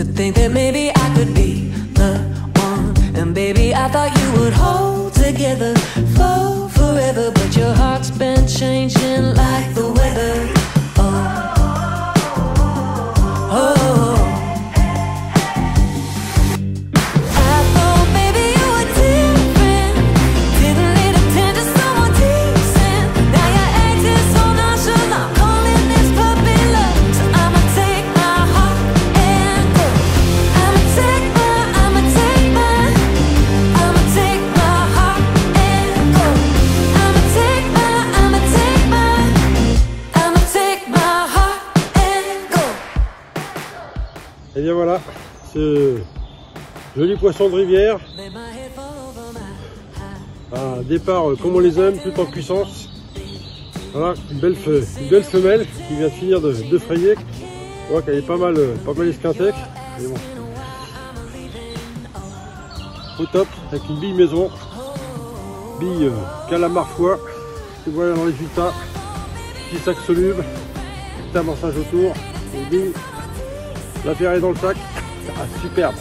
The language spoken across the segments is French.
to think that maybe I could be the one. And baby, I thought you would hold together for forever, but your heart's been changing like the weather. Et bien voilà, ce joli poisson de rivière, un départ comme on les aime, tout en puissance. Voilà, une belle femelle qui vient de finir de frayer. On voit qu'elle est pas mal esquintée. Mais bon. Au top, avec une bille maison, bille calamar foie. Et voilà le résultat, petit sac soluble, petit amorçage autour, et bille. L'affaire est dans le sac. Ah, superbe.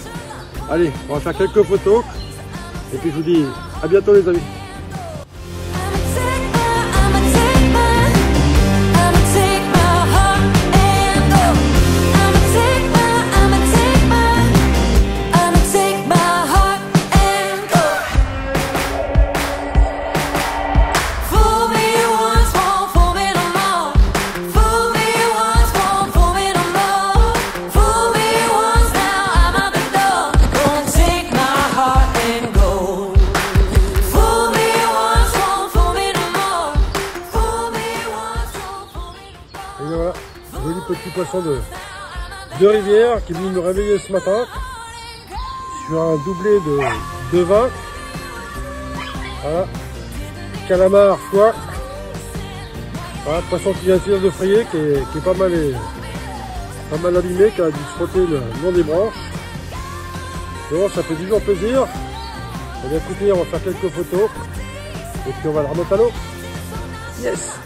Allez, on va faire quelques photos. Et puis je vous dis à bientôt les amis. Et voilà, joli petit poisson de rivière qui est venu me réveiller ce matin sur un doublé de 20. Voilà, calamar foie. Voilà, poisson qui vient de frayer, qui est pas mal abîmé, qui a dû se frotter le long des branches. Et bon, ça fait toujours plaisir. Et bien écoutez, on va faire quelques photos et puis on va la remettre à l'eau. Yes!